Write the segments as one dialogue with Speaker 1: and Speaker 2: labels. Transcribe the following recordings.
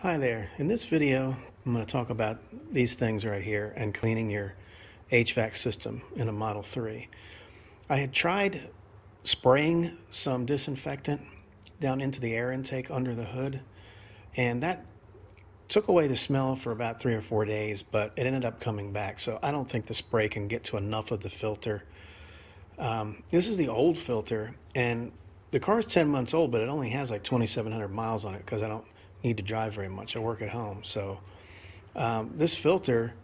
Speaker 1: Hi there. In this video, I'm going to talk about these things right here and cleaning your HVAC system in a Model 3. I had tried spraying some disinfectant down into the air intake under the hood, and that took away the smell for about 3 or 4 days, but it ended up coming back. So I don't think the spray can get to enough of the filter. This is the old filter, and the car is 10 months old, but it only has like 2,700 miles on it because I don't need to drive very much. I work at home. So this filter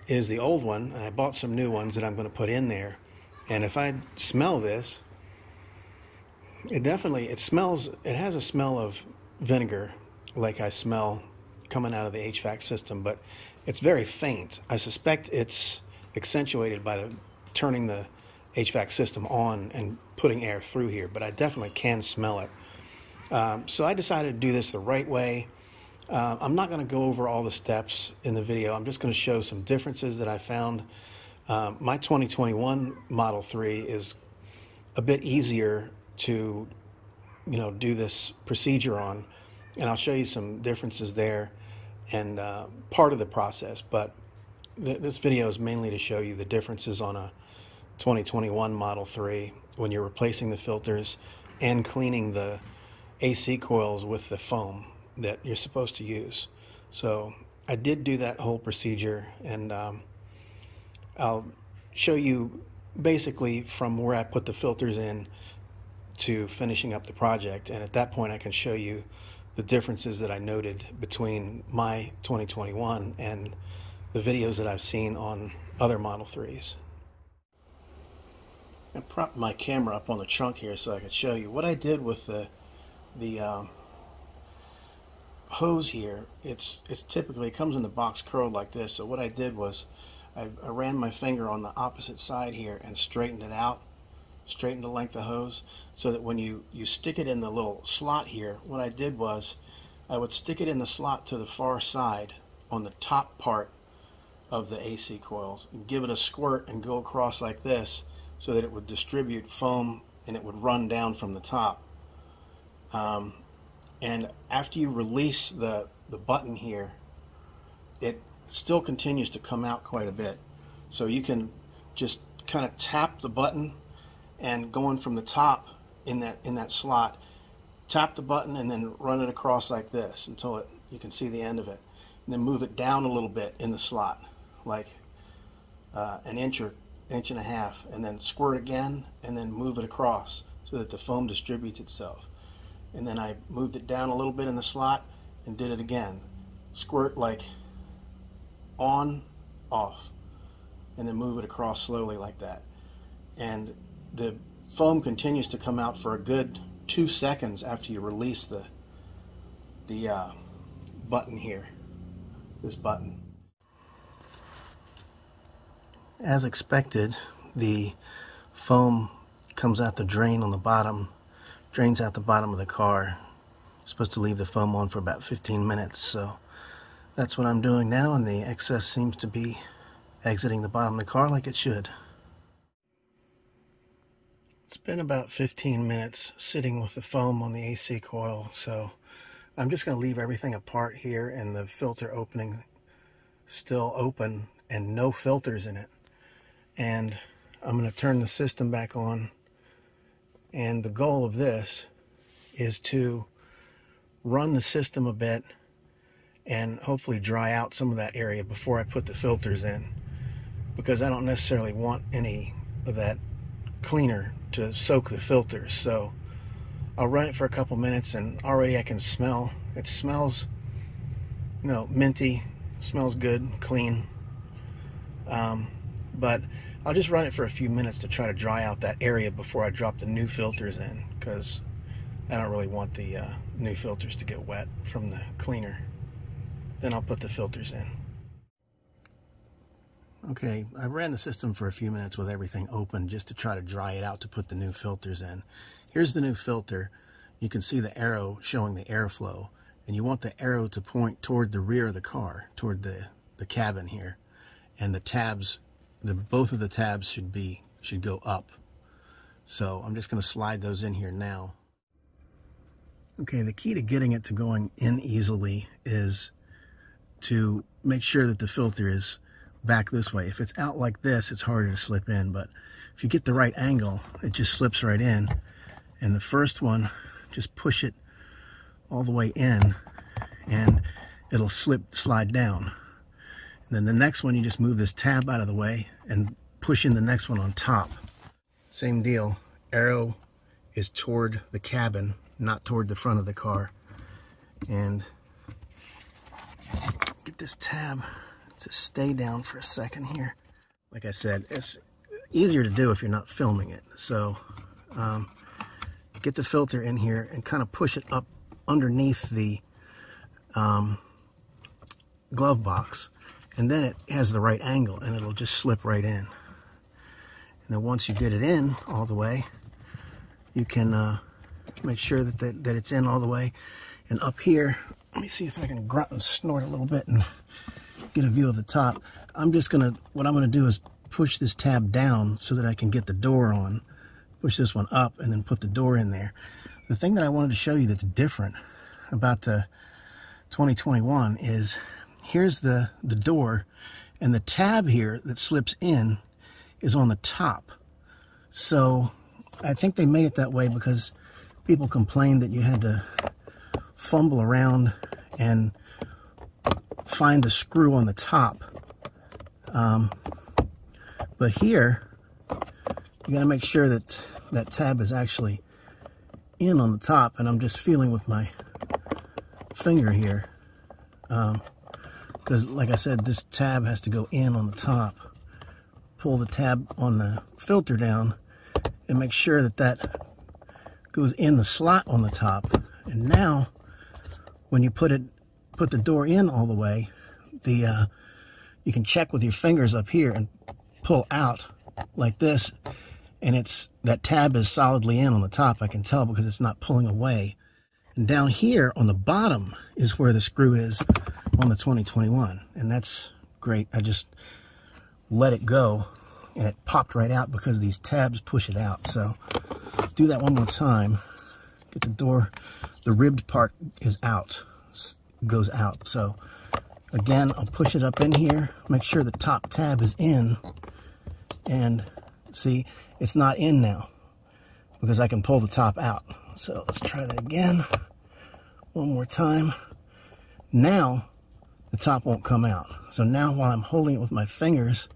Speaker 1: is the old one, and I bought some new ones that I'm going to put in there. And if I smell this, it smells, it has a smell of vinegar like I smell coming out of the HVAC system, but it's very faint. I suspect it's accentuated by turning the HVAC system on and putting air through here, but I definitely can smell it. So I decided to do this the right way. I'm not going to go over all the steps in the video. I'm just going to show some differences that I found. My 2021 Model 3 is a bit easier to, do this procedure on, and I'll show you some differences there and part of the process. But this video is mainly to show you the differences on a 2021 Model 3 when you're replacing the filters and cleaning the AC coils with the foam that you're supposed to use. So I did do that whole procedure, and I'll show you basically from where I put the filters in to finishing up the project, and at that point I can show you the differences that I noted between my 2021 and the videos that I've seen on other Model 3s. I propped my camera up on the trunk here so I could show you what I did with the hose here. It's typically, it comes in the box curled like this. So what I did was I ran my finger on the opposite side here and straightened it out, straightened the length of the hose, so that when you stick it in the little slot here, what I did was I would stick it in the slot to the far side on the top part of the AC coils and give it a squirt and go across like this so that it would distribute foam and it would run down from the top. And after you release the button here, it still continues to come out quite a bit. So you can just kind of tap the button and going from the top in that slot, tap the button and then run it across like this until you can see the end of it, and then move it down a little bit in the slot, like an inch or inch and a half, and then squirt again and then move it across so that the foam distributes itself. And then I moved it down a little bit in the slot and did it again. Squirt like on, off, and then move it across slowly like that. And the foam continues to come out for a good 2 seconds after you release the button here, this button. As expected, the foam comes out the drain on the bottom, drains out the bottom of the car. You're supposed to leave the foam on for about 15 minutes, so that's what I'm doing now, and the excess seems to be exiting the bottom of the car like it should. It's been about 15 minutes sitting with the foam on the AC coil, so I'm just going to leave everything apart here and the filter opening still open and no filters in it. And I'm going to turn the system back on, and the goal of this is to run the system a bit and hopefully dry out some of that area before I put the filters in, because I don't necessarily want any of that cleaner to soak the filters. So I'll run it for a couple minutes, and already I can smell, it smells, minty, smells good, clean. But I'll just run it for a few minutes to try to dry out that area before I drop the new filters in, because I don't really want the new filters to get wet from the cleaner. Then I'll put the filters in. Okay, I ran the system for a few minutes with everything open just to try to dry it out to put the new filters in. Here's the new filter. You can see the arrow showing the airflow, and you want the arrow to point toward the rear of the car, toward the cabin here, and the tabs, both of the tabs should go up. So I'm just going to slide those in here now. Okay, the key to getting it to going in easily is to make sure that the filter is back this way. If it's out like this, it's harder to slip in, but if you get the right angle, it just slips right in. And the first one, just push it all the way in and it'll slide down. And then the next one, you just move this tab out of the way and push in the next one on top. Same deal, arrow is toward the cabin, not toward the front of the car. And get this tab to stay down for a second here. Like I said, it's easier to do if you're not filming it. So get the filter in here and kind of push it up underneath the glove box, and then it has the right angle and it'll just slip right in. And then once you get it in all the way, you can make sure that it's in all the way. And up here, let me see if I can grunt and snort a little bit and get a view of the top. What I'm gonna do is push this tab down so that I can get the door on, push this one up, and then put the door in there. The thing that I wanted to show you that's different about the 2021 is here's the door, and the tab here that slips in is on the top. So I think they made it that way because people complained that you had to fumble around and find the screw on the top. But here, you gotta make sure that that tab is actually in on the top, and I'm just feeling with my finger here. Because like I said, this tab has to go in on the top. Pull the tab on the filter down and make sure that that goes in the slot on the top. And now, when you put the door in all the way, you can check with your fingers up here and pull out like this, and that tab is solidly in on the top. I can tell because it's not pulling away. And down here on the bottom is where the screw is on the 2021, and that's great. I just let it go and it popped right out because these tabs push it out. So let's do that one more time. Get the door, the ribbed part is out, goes out. So again, I'll push it up in here, make sure the top tab is in, and see, it's not in now because I can pull the top out. So let's try that again, one more time. Now the top won't come out. So now while I'm holding it with my fingers,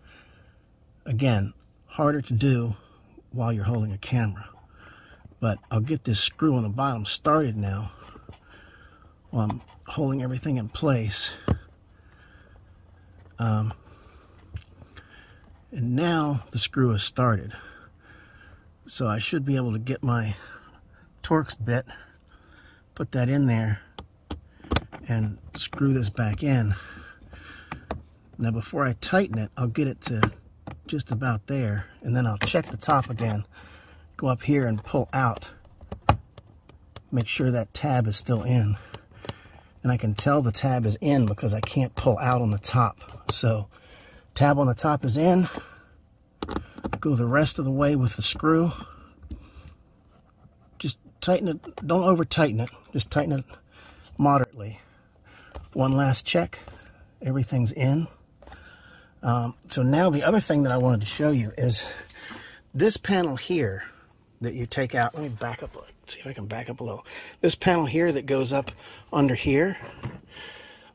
Speaker 1: again, harder to do while you're holding a camera. But I'll get this screw on the bottom started now while I'm holding everything in place. And now the screw is started. So I should be able to get my Torx bit, put that in there, and screw this back in. Now before I tighten it, I'll get it to just about there, and then I'll check the top again, go up here and pull out, make sure that tab is still in. And I can tell the tab is in because I can't pull out on the top. So tab on the top is in. Go the rest of the way with the screw. Just tighten it, don't over tighten it, just tighten it moderately. One last check, everything's in. So now the other thing that I wanted to show you is this panel here that you take out. Let me back up, see if I can back up a little. This panel here that goes up under here,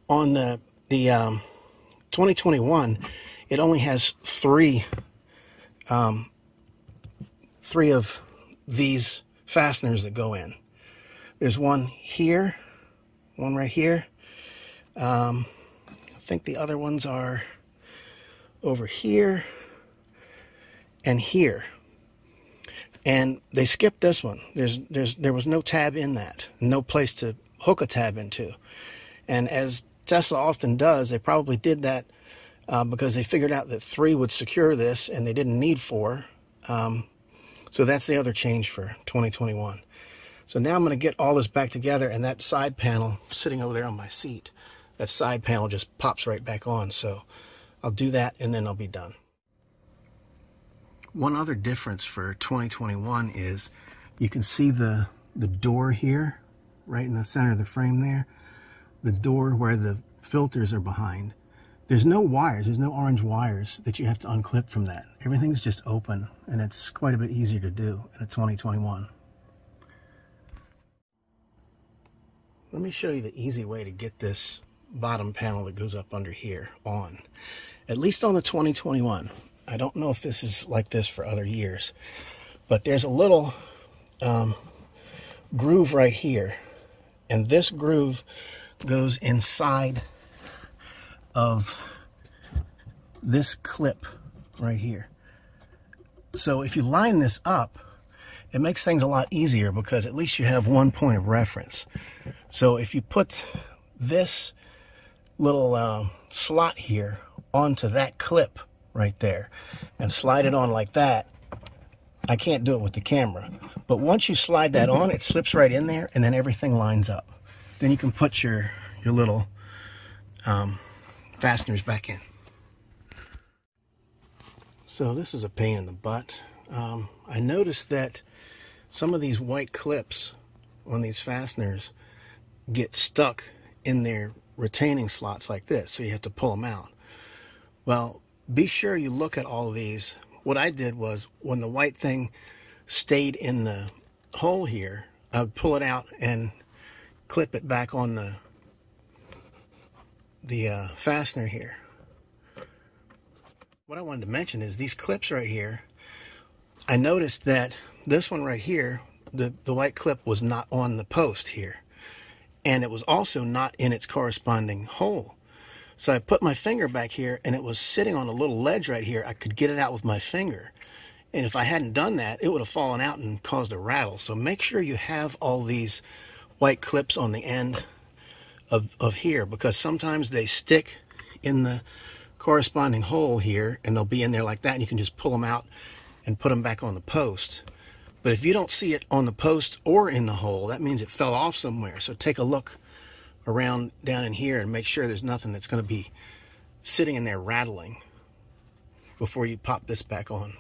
Speaker 1: on the 2021, it only has three of these fasteners that go in. There's one here, one right here. I think the other ones are over here and here. And they skipped this one. There was no tab in that, no place to hook a tab into. And as Tesla often does, they probably did that because they figured out that 3 would secure this and they didn't need 4. So that's the other change for 2021. So now I'm going to get all this back together, and that side panel sitting over there on my seat, that side panel just pops right back on. So I'll do that and then I'll be done. One other difference for 2021 is you can see the door here right in the center of the frame there, the door where the filters are behind. There's no wires, there's no orange wires that you have to unclip from that. Everything's just open, and it's quite a bit easier to do in a 2021. Let me show you the easy way to get this bottom panel that goes up under here on. At least on the 2021. I don't know if this is like this for other years, but there's a little groove right here, and this groove goes inside of this clip right here. So if you line this up, it makes things a lot easier because at least you have one point of reference. So if you put this little slot here onto that clip right there and slide it on like that, I can't do it with the camera, but once you slide that on, it slips right in there, and then everything lines up. Then you can put your little fasteners back in. So this is a pain in the butt. I noticed that some of these white clips on these fasteners get stuck in their retaining slots like this, so you have to pull them out. Well, be sure you look at all of these. What I did was, when the white thing stayed in the hole here, I would pull it out and clip it back on the fastener here. What I wanted to mention is these clips right here. I noticed that this one right here, the white clip was not on the post here, and it was also not in its corresponding hole. So I put my finger back here, and it was sitting on a little ledge right here. I could get it out with my finger, and if I hadn't done that, it would have fallen out and caused a rattle. So make sure you have all these white clips on the end of here, because sometimes they stick in the corresponding hole here, and they'll be in there like that, and you can just pull them out and put them back on the post. But if you don't see it on the post or in the hole, that means it fell off somewhere. So take a look around down in here and make sure there's nothing that's going to be sitting in there rattling before you pop this back on.